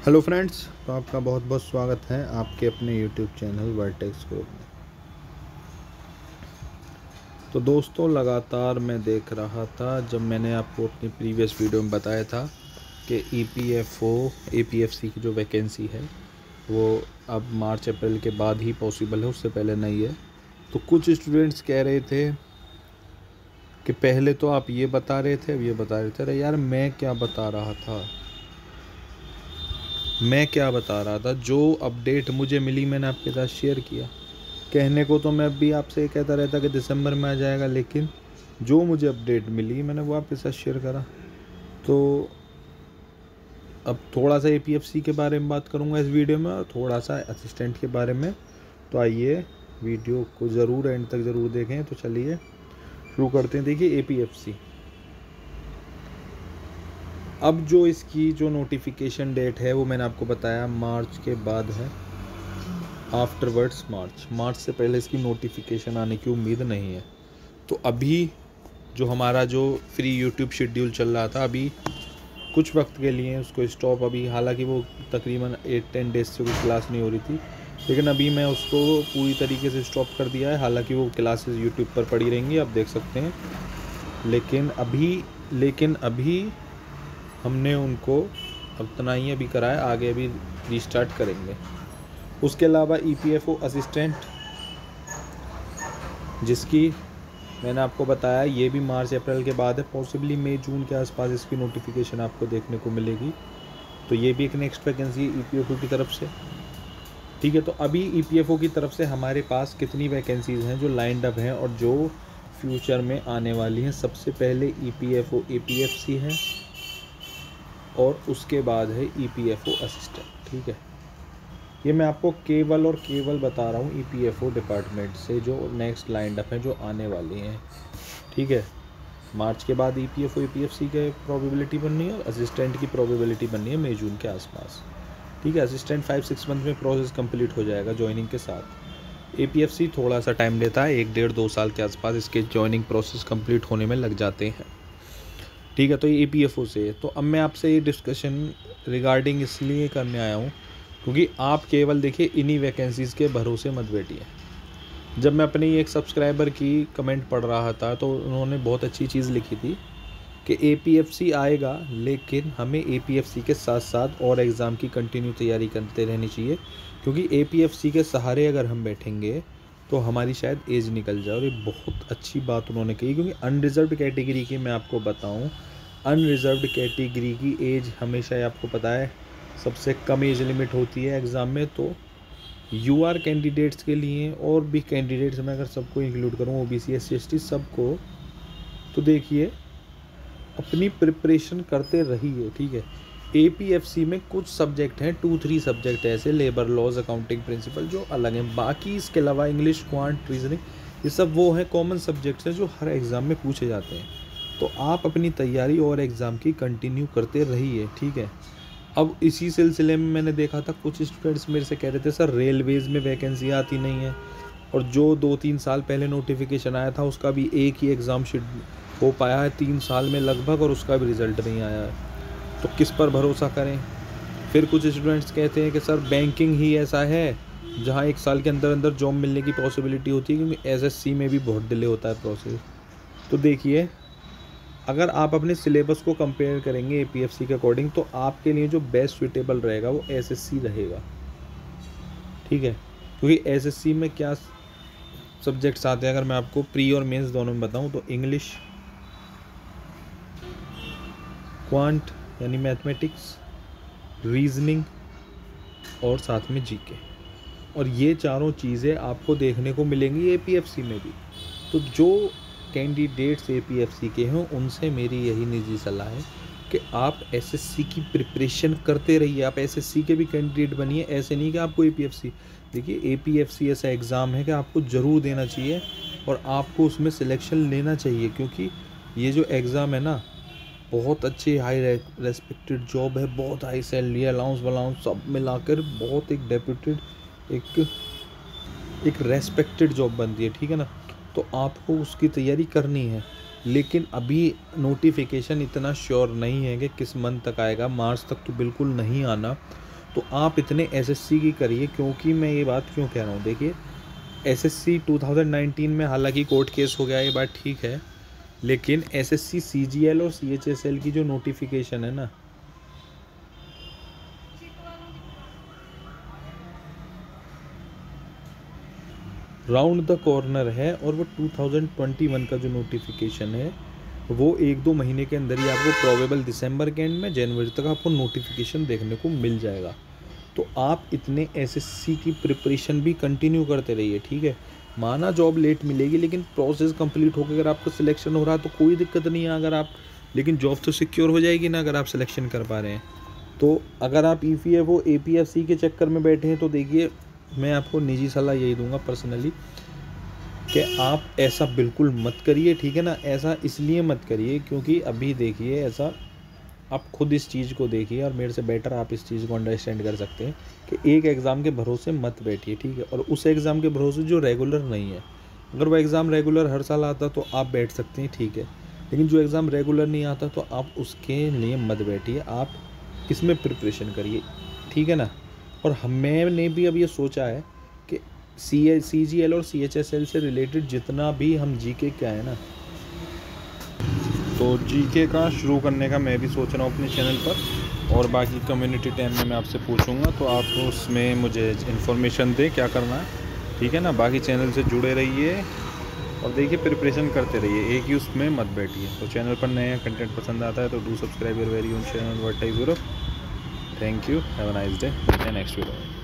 Hello friends, तो आपका बहुत बहुत स्वागत है आपके अपने यूट्यूब चैनल वर्टेक्स ग्रुप में। तो दोस्तों, लगातार मैं देख रहा था, जब मैंने आपको अपनी प्रीवियस वीडियो में बताया था कि APFC की जो वैकेंसी है वो अब मार्च अप्रैल के बाद ही पॉसिबल है, उससे पहले नहीं है। तो कुछ स्टूडेंट्स कह रहे थे कि पहले तो आप ये बता रहे थे, अब ये बता रहे थे। अरे यार, मैं क्या बता रहा था, जो अपडेट मुझे मिली मैंने आपके साथ शेयर किया। कहने को तो मैं भी आपसे कहता रहता कि दिसंबर में आ जाएगा, लेकिन जो मुझे अपडेट मिली मैंने वो आपके साथ शेयर करा। तो अब थोड़ा सा APFC के बारे में बात करूँगा इस वीडियो में, और थोड़ा सा असिस्टेंट के बारे में। तो आइए, वीडियो को ज़रूर एंड तक ज़रूर देखें। तो चलिए शुरू करते हैं। देखिए, APFC अब जो इसकी जो नोटिफिकेशन डेट है वो मैंने आपको बताया मार्च के बाद है, आफ्टरवर्ड्स मार्च से पहले इसकी नोटिफिकेशन आने की उम्मीद नहीं है। तो अभी जो हमारा जो फ्री यूट्यूब शेड्यूल चल रहा था, अभी कुछ वक्त के लिए उसको स्टॉप, अभी हालांकि वो तकरीबन 8-10 डेज से कोई क्लास नहीं हो रही थी, लेकिन अभी मैं उसको पूरी तरीके से स्टॉप कर दिया है। हालांकि वो क्लासेस यूट्यूब पर पड़ी रहेंगी, आप देख सकते हैं। लेकिन अभी हमने उनको उतना ही अभी कराया, आगे अभी रीस्टार्ट करेंगे। उसके अलावा EPFO असिस्टेंट, जिसकी मैंने आपको बताया ये भी मार्च अप्रैल के बाद है, पॉसिबली मई जून के आसपास इसकी नोटिफिकेशन आपको देखने को मिलेगी। तो ये भी एक नेक्स्ट वैकेंसी EPFO की तरफ से। ठीक है, तो अभी EPFO की तरफ से हमारे पास कितनी वैकेंसीज़ हैं जो लाइंड अप हैं और जो फ्यूचर में आने वाली हैं। सबसे पहले EPFO APFC है और उसके बाद है EPFO असिस्टेंट। ठीक है, ये मैं आपको केवल और केवल बता रहा हूँ EPFO डिपार्टमेंट से जो नेक्स्ट लाइंड अप हैं, जो आने वाली हैं। ठीक है, मार्च के बाद EPFO APFC के प्रोबेबिलिटी बननी है और असिस्टेंट की प्रोबेबिलिटी बननी है मई जून के आसपास। ठीक है, असिस्टेंट 5-6 मंथ में प्रोसेस कंप्लीट हो जाएगा ज्वाइनिंग के साथ। APFC थोड़ा सा टाइम लेता है, 1-1.5-2 साल के आसपास इसके ज्वाइनिंग प्रोसेस कंप्लीट होने में लग जाते हैं। ठीक है, तो ये EPFO से। तो अब मैं आपसे ये डिस्कशन रिगार्डिंग इसलिए करने आया हूँ क्योंकि आप केवल देखिए इन्हीं वैकेंसीज़ के भरोसे मत बैठिए। जब मैं अपनी एक सब्सक्राइबर की कमेंट पढ़ रहा था तो उन्होंने बहुत अच्छी चीज़ लिखी थी कि APFC आएगा, लेकिन हमें APFC के साथ साथ और एग्ज़ाम की कंटिन्यू तैयारी करते रहनी चाहिए, क्योंकि APFC के सहारे अगर हम बैठेंगे तो हमारी शायद एज निकल जाए। और ये बहुत अच्छी बात उन्होंने कही, क्योंकि अनरिजर्व्ड कैटेगरी की मैं आपको बताऊँ, अनरिजर्व्ड कैटेगरी की एज हमेशा, आपको पता है, सबसे कम एज लिमिट होती है एग्ज़ाम में। तो UR कैंडिडेट्स के लिए और भी कैंडिडेट्स में अगर सबको इंक्लूड करूँ, OBC SC ST सबको, तो देखिए अपनी प्रिपरेशन करते रहिए। ठीक है, APFC में कुछ सब्जेक्ट हैं, 2-3 सब्जेक्ट ऐसे, लेबर लॉज, अकाउंटिंग प्रिंसिपल, जो अलग हैं। बाकी इसके अलावा इंग्लिश, क्वांट, रीजनिंग, ये सब वो हैं कॉमन सब्जेक्ट्स हैं जो हर एग्ज़ाम में पूछे जाते हैं। तो आप अपनी तैयारी और एग्ज़ाम की कंटिन्यू करते रहिए। ठीक है, अब इसी सिलसिले में मैंने देखा था कुछ स्टूडेंट्स मेरे से कह रहे थे, सर रेलवेज़ में वैकेंसी आती नहीं है, और जो 2-3 साल पहले नोटिफिकेशन आया था उसका भी एक ही एग्ज़ाम हो पाया है 3 साल में लगभग, और उसका भी रिज़ल्ट नहीं आया है। तो किस पर भरोसा करें। फिर कुछ स्टूडेंट्स कहते हैं कि सर बैंकिंग ही ऐसा है जहाँ 1 साल के अंदर अंदर जॉब मिलने की पॉसिबिलिटी होती है, क्योंकि SSC में भी बहुत डिले होता है प्रोसेस। तो देखिए, अगर आप अपने सिलेबस को कंपेयर करेंगे APFC के अकॉर्डिंग, तो आपके लिए जो बेस्ट सूटेबल रहेगा वो SSC रहेगा। ठीक है, क्योंकि SSC में क्या सब्जेक्ट्स आते हैं, अगर मैं आपको प्री और मेंस दोनों में बताऊं, तो इंग्लिश, क्वांट यानी मैथमेटिक्स, रीजनिंग और साथ में GK, और ये चारों चीज़ें आपको देखने को मिलेंगी APFC में भी। तो जो कैंडिडेट्स APFC के हैं उनसे मेरी यही निजी सलाह है कि आप SSC की प्रिपरेशन करते रहिए। आप SSC के भी कैंडिडेट बनिए, ऐसे नहीं कि आपको APFC, देखिए APFC ऐसा एग्ज़ाम है कि आपको ज़रूर देना चाहिए और आपको उसमें सिलेक्शन लेना चाहिए, क्योंकि ये जो एग्ज़ाम है ना, बहुत अच्छी हाई रेस्पेक्टेड जॉब है, बहुत हाई सैलरी, अलाउंस वलाउंस सब मिलाकर बहुत एक डेप्यूटेड, एक रेस्पेक्टेड जॉब बनती है। ठीक है ना, तो आपको उसकी तैयारी करनी है। लेकिन अभी नोटिफिकेशन इतना श्योर नहीं है कि किस मंथ तक आएगा, मार्च तक तो बिल्कुल नहीं आना। तो आप इतने एसएससी की करिए, क्योंकि मैं ये बात क्यों कह रहा हूँ, देखिए एसएससी 2019 में हालांकि कोर्ट केस हो गया, ये बात ठीक है, लेकिन एसएससी सीजीएल और सीएचएसएल की जो नोटिफिकेशन है ना, राउंड द कॉर्नर है, और वो 2021 का जो नोटिफिकेशन है वो 1-2 महीने के अंदर ही आपको प्रोबेबल दिसंबर के एंड में जनवरी तक आपको नोटिफिकेशन देखने को मिल जाएगा। तो आप इतने एसएससी की प्रिपरेशन भी कंटिन्यू करते रहिए, ठीक है। माना जॉब लेट मिलेगी, लेकिन प्रोसेस कंप्लीट होकर अगर आपका सिलेक्शन हो रहा है तो कोई दिक्कत नहीं है, अगर आप, लेकिन जॉब तो सिक्योर हो जाएगी ना अगर आप सिलेक्शन कर पा रहे हैं। तो अगर आप ईपीएफओ एपीएफसी के चक्कर में बैठे हैं तो देखिए, मैं आपको निजी सलाह यही दूंगा पर्सनली कि आप ऐसा बिल्कुल मत करिए, ठीक है ना। ऐसा इसलिए मत करिए क्योंकि अभी देखिए, ऐसा आप खुद इस चीज़ को देखिए और मेरे से बेटर आप इस चीज़ को अंडरस्टैंड कर सकते हैं कि एक एग्ज़ाम के भरोसे मत बैठिए, ठीक है। और उस एग्ज़ाम के भरोसे जो रेगुलर नहीं है, अगर वो एग्ज़ाम रेगुलर हर साल आता तो आप बैठ सकते हैं, ठीक है, लेकिन जो एग्ज़ाम रेगुलर नहीं आता तो आप उसके लिए मत बैठिए, आप किसमें प्रिपरेशन करिए, ठीक है ना। और मैंने भी अब ये सोचा है कि CGL और CHSL से रिलेटेड जितना भी हम जीके क्या है ना, तो जीके का शुरू करने का मैं भी सोच रहा हूँ अपने चैनल पर, और बाकी कम्युनिटी टैब में मैं आपसे पूछूंगा, तो आप उसमें मुझे इन्फॉर्मेशन दें क्या करना है, ठीक है ना। बाकी चैनल से जुड़े रहिए और देखिए प्रिपरेशन करते रहिए, एक ही उसमें मत बैठिए। तो चैनल पर नया कंटेंट पसंद आता है तो do subscribe your very own channel what type Europe. Thank you, have a nice day, next video.